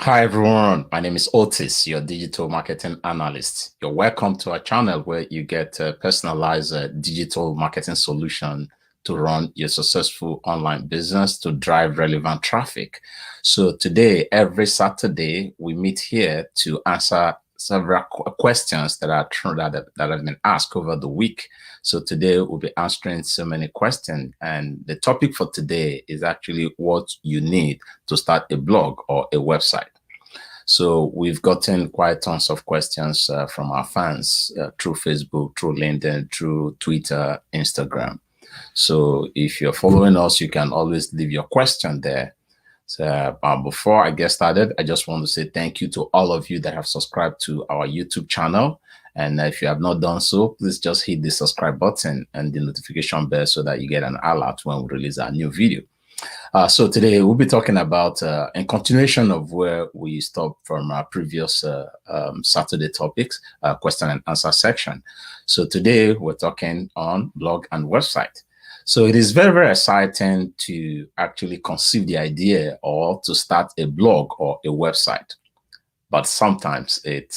Hi everyone, my name is Otis, your digital marketing analyst. You're welcome to our channel where you get a personalized digital marketing solution to run your successful online business to drive relevant traffic. So today, every Saturday, we meet here to answer several questions that have been asked over the week. So today we'll be answering so many questions, and the topic for today is actually what you need to start a blog or a website. So we've gotten quite tons of questions from our fans through Facebook, through LinkedIn, through Twitter, Instagram. So if you're following us, you can always leave your question there. So before I get started, I just want to say thank you to all of you that have subscribed to our YouTube channel. And if you have not done so, please just hit the subscribe button and the notification bell so that you get an alert when we release our new video. So today we'll be talking about, in continuation of where we stopped from our previous Saturday topics, question and answer section. So today we're talking on blog and website. So it is very, very exciting to actually conceive the idea or to start a blog or a website. But sometimes it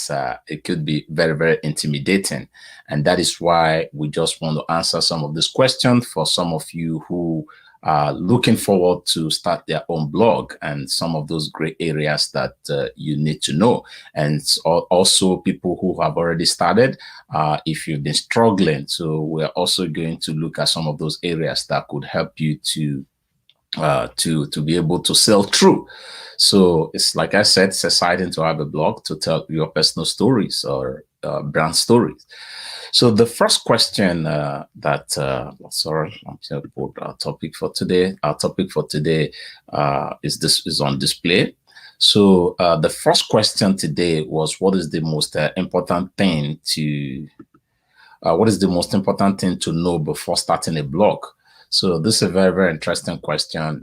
could be very, very intimidating. And that is why we just want to answer some of these questions for some of you who looking forward to start their own blog and some of those great areas that you need to know. And also people who have already started, if you've been struggling. So we're also going to look at some of those areas that could help you to be able to sell through. So it's like I said, it's exciting to have a blog to tell your personal stories or brand stories. So the first question sorry, I'm going to put our topic for today. Our topic for today is on display. So the first question today was, what is the most important thing to know before starting a blog? So this is a very, very interesting question.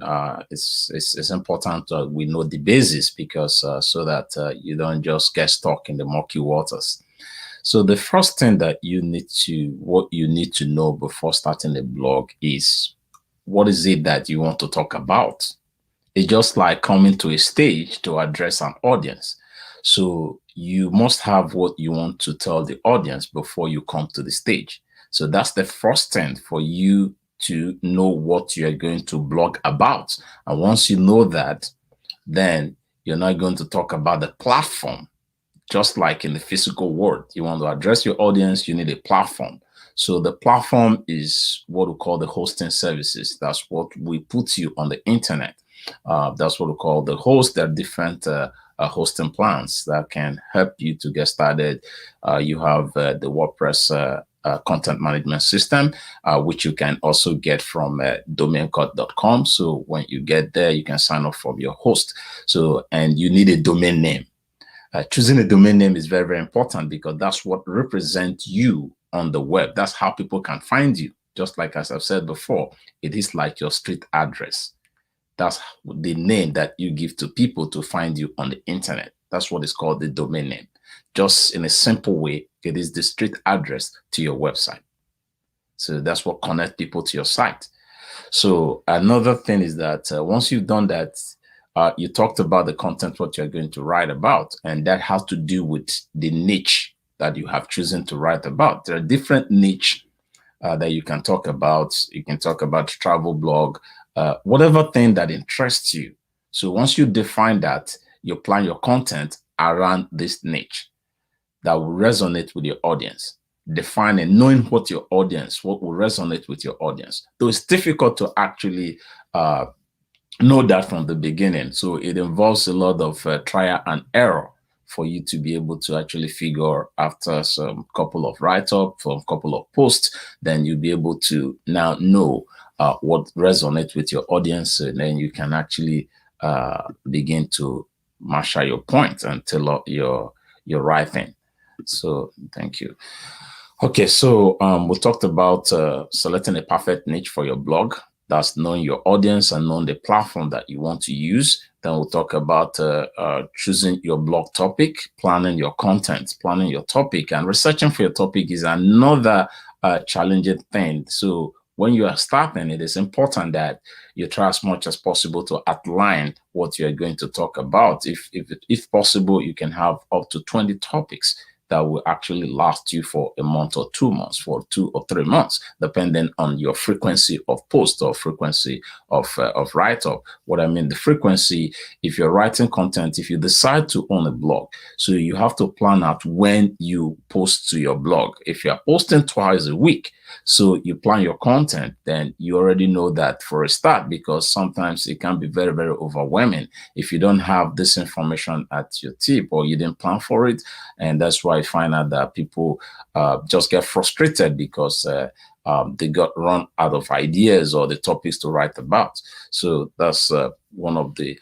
It's important we know the basis because so that you don't just get stuck in the murky waters. So the first thing that what you need to know before starting a blog is, what is it that you want to talk about? It's just like coming to a stage to address an audience. So you must have what you want to tell the audience before you come to the stage. So that's the first thing for you to know what you're going to blog about. And once you know that, then you're not going to talk about the platform. Just like in the physical world, you want to address your audience, you need a platform. So the platform is what we call the hosting services. That's what we put you on the internet. That's what we call the host. There are different hosting plans that can help you to get started. You have the WordPress content management system, which you can also get from domaincode.com. So when you get there, you can sign up for your host. So, and you need a domain name. Choosing a domain name is very, very important because that's what represents you on the web. That's how people can find you. Just like as I've said before, it is like your street address. That's the name that you give to people to find you on the internet. That's what is called the domain name. Just in a simple way, it is the street address to your website. So that's what connects people to your site. So another thing is that once you've done that, you talked about the content, what you're going to write about, and that has to do with the niche that you have chosen to write about. There are different niche that you can talk about. You can talk about travel blog, whatever thing that interests you. So once you define that, you plan your content around this niche that will resonate with your audience. Defining, knowing what will resonate with your audience. Though it's difficult to actually know that from the beginning. So it involves a lot of trial and error for you to be able to actually figure after some couple of write-up, from couple of posts, then you'll be able to now know what resonates with your audience. And then you can actually begin to marshal your point and tell your right thing. So thank you. Okay, so we talked about selecting a perfect niche for your blog. That's knowing your audience and knowing the platform that you want to use. Then we'll talk about choosing your blog topic, planning your content, planning your topic, and researching for your topic is another challenging thing. So when you are starting, it is important that you try as much as possible to outline what you are going to talk about. If possible, you can have up to 20 topics that will actually last you for a month or 2 months, for 2 or 3 months, depending on your frequency of post or frequency of write-up. What I mean, the frequency, if you're writing content, if you decide to own a blog, so you have to plan out when you post to your blog. If you're posting twice a week, so you plan your content, then you already know that for a start, because sometimes it can be very, very overwhelming if you don't have this information at your tip or you didn't plan for it. And that's why I find out that people just get frustrated because they got run out of ideas or the topics to write about. So that's one of the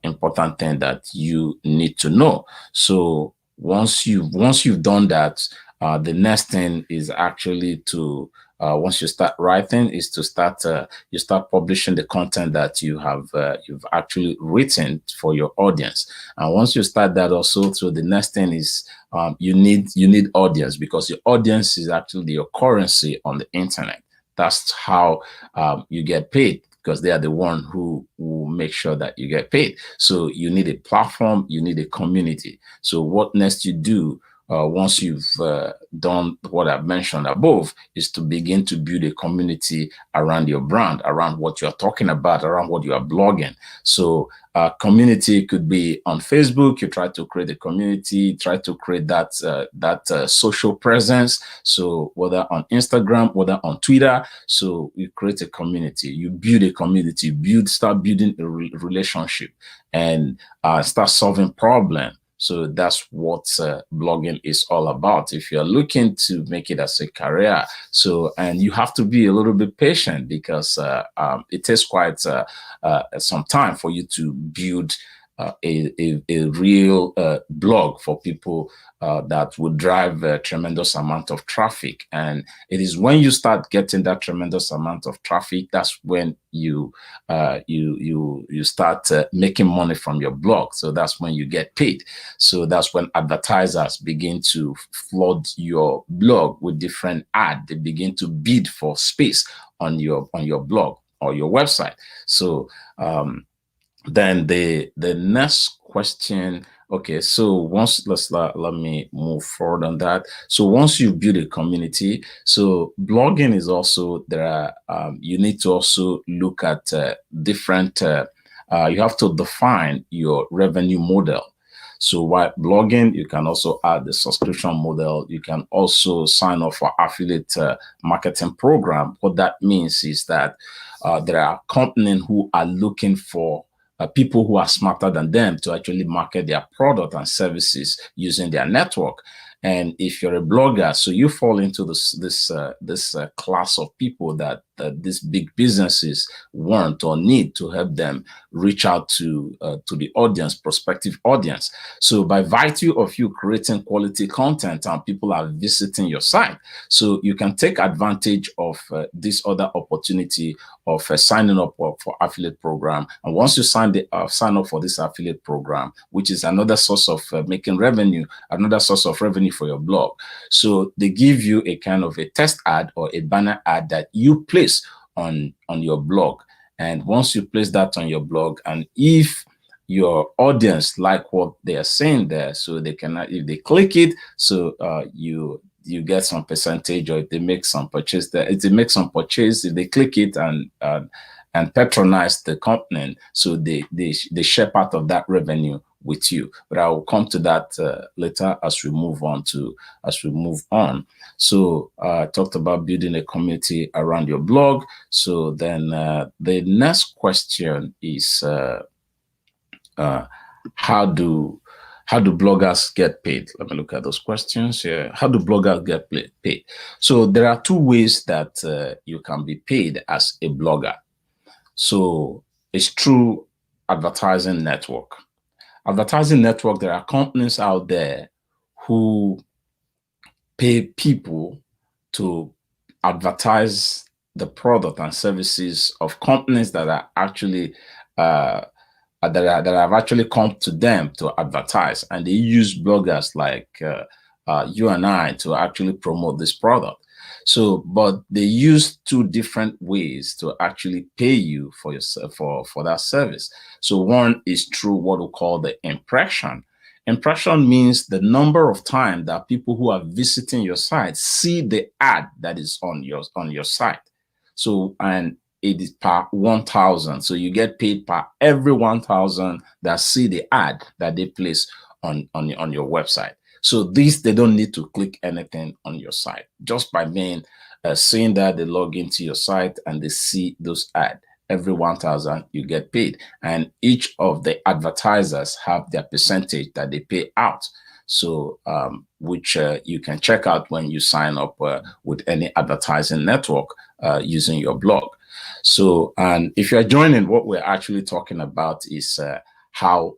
important thing that you need to know. So once you've done that, the next thing is actually to once you start writing, is to start you start publishing the content that you've actually written for your audience. And once you start that also, so the next thing is you need audience, because your audience is actually your currency on the internet. That's how you get paid, because they are the one who will make sure that you get paid. So you need a platform, you need a community. So what next you do once you've done what I've mentioned above is to begin to build a community around your brand, around what you're talking about, around what you are blogging. So community could be on Facebook. You try to create a community, try to create that social presence. So whether on Instagram, whether on Twitter, so you create a community, you build a community, start building a relationship, and start solving problems. So that's what blogging is all about. If you're looking to make it as a career, so, and you have to be a little bit patient, because it takes quite some time for you to build a real blog for people that would drive a tremendous amount of traffic. And it is when you start getting that tremendous amount of traffic, that's when you start making money from your blog. So that's when you get paid. So that's when advertisers begin to flood your blog with different ads. They begin to bid for space on your blog or your website. So then the next question, okay, so once let me move forward on that. So once you build a community, so blogging is also, there are you need to also look at different you have to define your revenue model. So while blogging, you can also add the subscription model. You can also sign up for affiliate marketing program. What that means is that there are companies who are looking for people who are smarter than them to actually market their product and services using their network. And if you're a blogger, so you fall into this class of people that these big businesses want or need to help them reach out to the audience, prospective audience. So by virtue of you creating quality content and people are visiting your site, so you can take advantage of this other opportunity of signing up for affiliate program. And once you sign up for this affiliate program, which is another source of making revenue, another source of revenue for your blog. So they give you a kind of a test ad or a banner ad that you place on your blog. And once you place that on your blog, and if your audience like what they are saying there, so they can, if they click it, so you get some percentage, or if they make some purchase there, if they make some purchase, if they click it and patronize the company, so they share part of that revenue with you. But I will come to that later as we move on. So I talked about building a community around your blog. So then the next question is how do bloggers get paid? Let me look at those questions here. How do bloggers get paid? So there are two ways that you can be paid as a blogger. So it's through advertising network. Advertising network, there are companies out there who pay people to advertise the product and services of companies that are actually that have actually come to them to advertise, and they use bloggers like you and I to actually promote this product. So, but they use two different ways to actually pay you for for that service. So one is through what we call the impression. Impression means the number of times that people who are visiting your site see the ad that is on your site. So, and it is per 1,000. So you get paid per every 1,000 that see the ad that they place on your website. So these, they don't need to click anything on your site. Just by being seeing that, they log into your site and they see those ads. Every 1,000 you get paid, and each of the advertisers have their percentage that they pay out. So which you can check out when you sign up with any advertising network using your blog. So, and if you're joining, what we're actually talking about is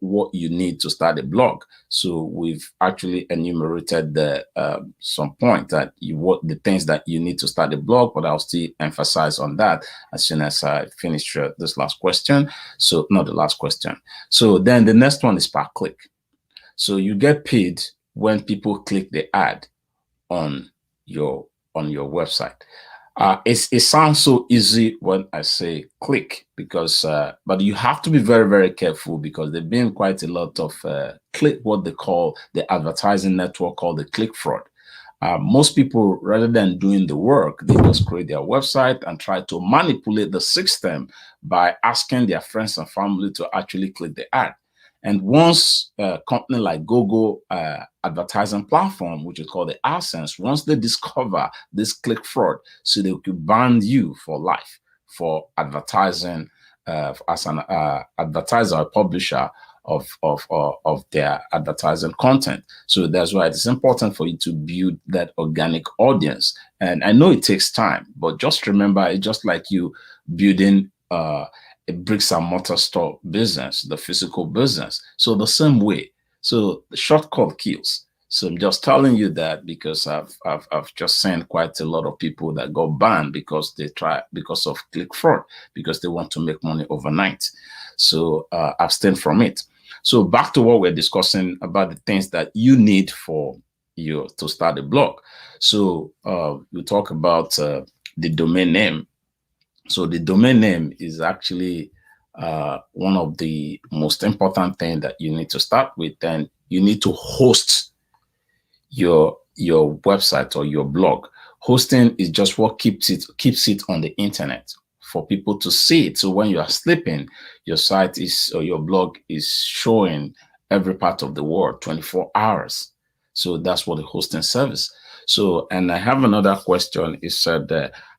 what you need to start a blog. So we've actually enumerated the some point that what the things that you need to start a blog, but I'll still emphasize on that as soon as I finish this last question. So not the last question. So then the next one is per click. So you get paid when people click the ad on your website. It sounds so easy when I say click, because but you have to be very, very careful, because there've been quite a lot of what they call the advertising network called the click fraud. Most people, rather than doing the work, they just create their website and try to manipulate the system by asking their friends and family to actually click the ad. And once a company like Google advertising platform, which is called the AdSense, once they discover this click fraud, so they could ban you for life for advertising as an advertiser or publisher of their advertising content. So that's why it's important for you to build that organic audience. And I know it takes time, but just remember, it's just like you building a bricks and mortar store business, the physical business. So the same way. So the shortcut kills. So I'm just telling you that because I've just seen quite a lot of people that got banned because because of click fraud, because they want to make money overnight. So abstain from it. So back to what we're discussing about the things that you need for you to start a blog. So we talk about the domain name. So the domain name is actually one of the most important things that you need to start with. And you need to host your website or your blog. Hosting is just what keeps it on the internet for people to see it. So when you are sleeping, your site or your blog is showing every part of the world 24 hours. So that's what the hosting service. So, and I have another question. It said,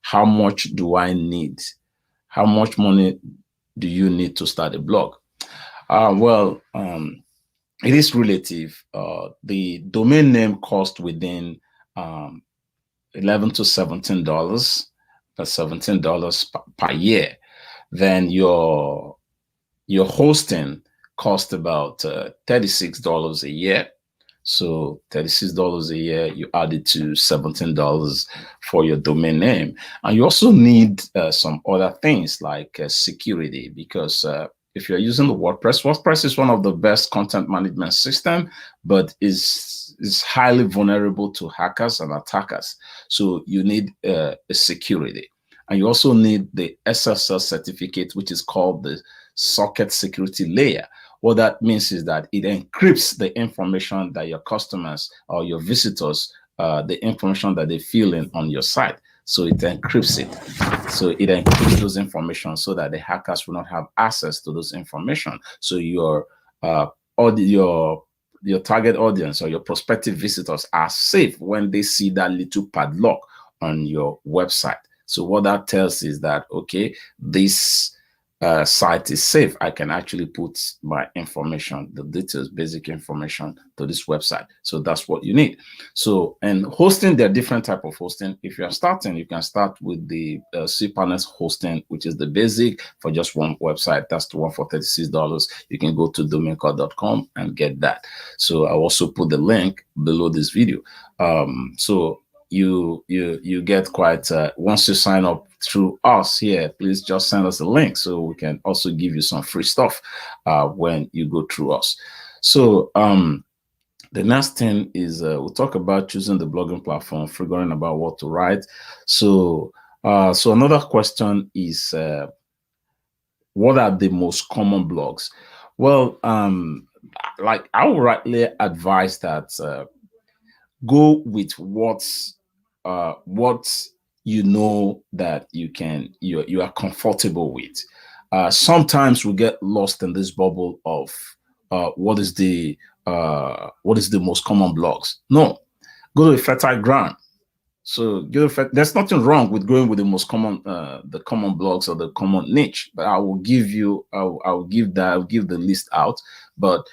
how much do I need? How much money do you need to start a blog? It is relative. The domain name cost within $11 to $17, $17 per year. Then your hosting cost about $36 a year. So $36 a year, you add it to $17 for your domain name. And you also need some other things like security, because if you're using the WordPress is one of the best content management system, but is highly vulnerable to hackers and attackers. So you need a security. And you also need the SSL certificate, which is called the socket security layer. What that means is that it encrypts the information that your customers or your visitors, the information that they fill in on your site. So it encrypts it. So it encrypts those information so that the hackers will not have access to those information. So your target audience or your prospective visitors are safe when they see that little padlock on your website. So what that tells is that, okay, this site is safe. I can actually put my information, the details, basic information to this website. So that's what you need. So, and hosting, there are different type of hosting. If you're starting, you can start with the cPanels hosting, which is the basic for just one website. That's the one for $36. You can go to domaincode.com and get that. So I'll also put the link below this video. So you get quite once you sign up through us here, please just send us a link so we can also give you some free stuff when you go through us. So The next thing is we'll talk about choosing the blogging platform, figuring about what to write. So, so another question is, what are the most common blogs? Well, like I would rightly advise that go with what you know that you are comfortable with. Sometimes we get lost in this bubble of what is the most common blogs. No, go to a fertile ground. So there's nothing wrong with going with the most common, the common blogs or the common niche. But I will give you, I'll give the list out. But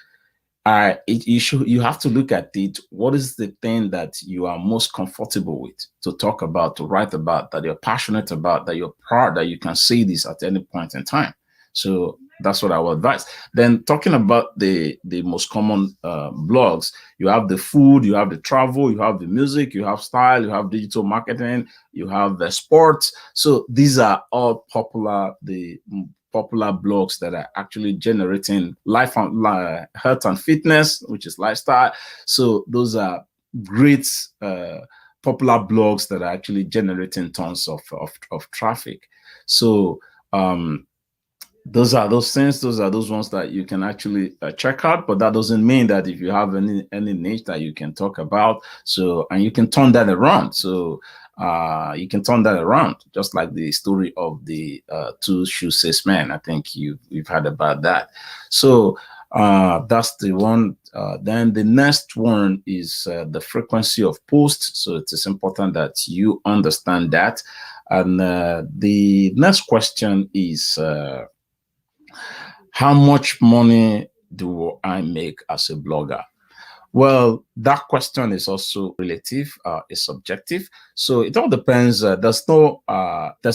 you have to look at it. What is the thing that you are most comfortable with to talk about, to write about, that you're passionate about, that you're proud that you can say this at any point in time? So that's what I would advise. Then talking about the most common blogs, you have the food, you have the travel, you have the music, you have style, you have digital marketing, you have the sports. So these are all popular blogs that are actually generating life and health and fitness, which is lifestyle. So those are great popular blogs that are actually generating tons of traffic. So those are those things. Those are those ones that you can actually check out. But that doesn't mean that if you have any niche that you can talk about, so and you can turn that around. So you can turn that around, just like the story of the two shoe salesmen. I think you've heard about that. So that's the one. Then the next one is the frequency of posts. So it is important that you understand that. And the next question is, how much money do I make as a blogger? Well, that question is also relative, it's subjective. So it all depends. There's no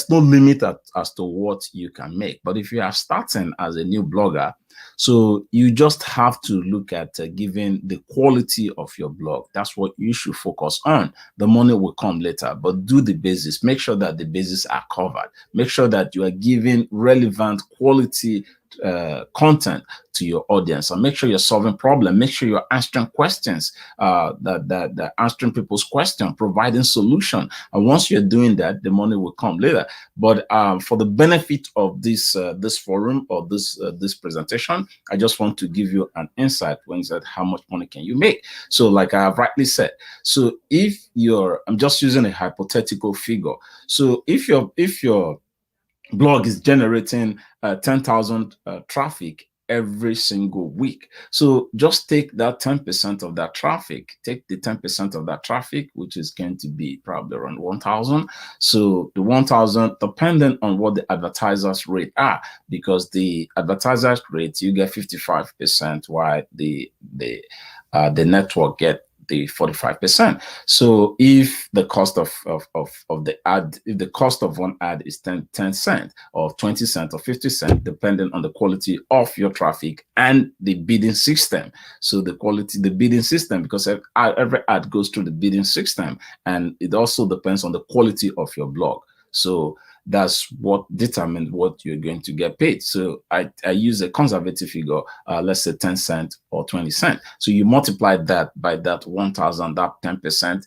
limit as to what you can make. But if you are starting as a new blogger, so you just have to look at giving the quality of your blog. That's what you should focus on. The money will come later, but do the basics. Make sure that the basics are covered. Make sure that you are giving relevant quality content to your audience, and make sure you're solving problems. Make sure you're answering questions, that answering people's questions, providing solution. And once you're doing that, the money will come later. But for the benefit of this forum or this presentation, I just want to give you an insight when you said how much money can you make. So like I have rightly said, so if I'm just using a hypothetical figure. So if your blog is generating 10,000 traffic every single week. So just take that 10% of that traffic, take the 10% of that traffic, which is going to be probably around 1,000. So the 1,000, depending on what the advertisers rate are, because the advertisers rate, you get 55%, while the network get the 45%. So if the cost of the ad, if the cost of one ad is 10 cents or 20 cents or 50 cents, depending on the quality of your traffic and the bidding system. So the bidding system, because every ad goes through the bidding system, and it also depends on the quality of your blog. So that's what determines what you're going to get paid. So I use a conservative figure, let's say 10 cents or 20 cents. So you multiply that by that 1,000, that 10%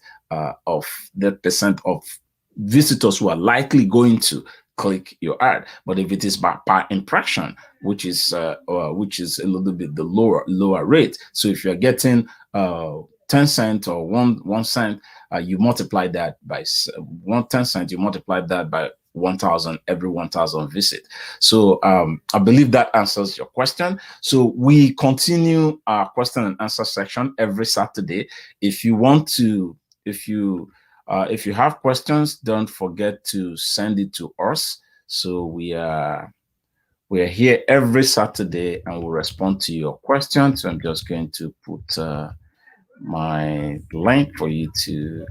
of that percent of visitors who are likely going to click your ad. But if it is per impression, which is a little bit the lower rate. So if you're getting 10 cents or 1 cent, you multiply that by 10 cents, you multiply that by 1,000 every 1,000 visit. So I believe that answers your question. So we continue our question and answer section every Saturday. If you want to, if you have questions, don't forget to send it to us. So we are here every Saturday and we'll respond to your questions. So I'm just going to put my link for you to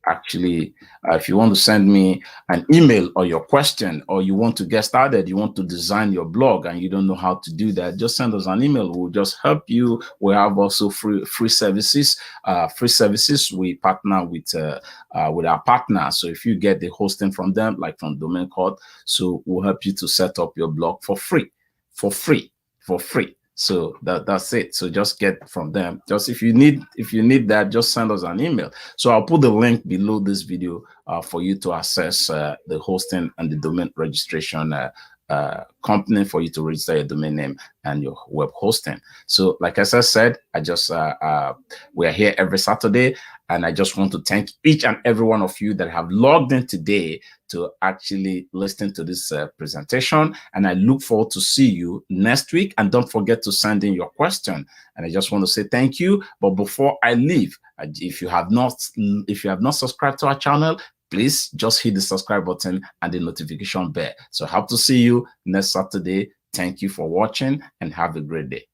actually, if you want to send me an email or your question, or you want to get started, you want to design your blog and you don't know how to do that, just send us an email. We'll just help you. We have also free services. We partner with our partners. So if you get the hosting from them, like from Domain Code, so we'll help you to set up your blog for free. So that's it. So just get from them. Just if you need that, just send us an email. So I'll put the link below this video for you to access the hosting and the domain registration company for you to register your domain name and your web hosting. So like as I said, we are here every Saturday, and I just want to thank each and every one of you that have logged in today to actually listen to this presentation. And I look forward to see you next week. And don't forget to send in your question. And I just want to say thank you. But before I leave, if you have not subscribed to our channel, please just hit the subscribe button and the notification bell. So I hope to see you next Saturday. Thank you for watching and have a great day.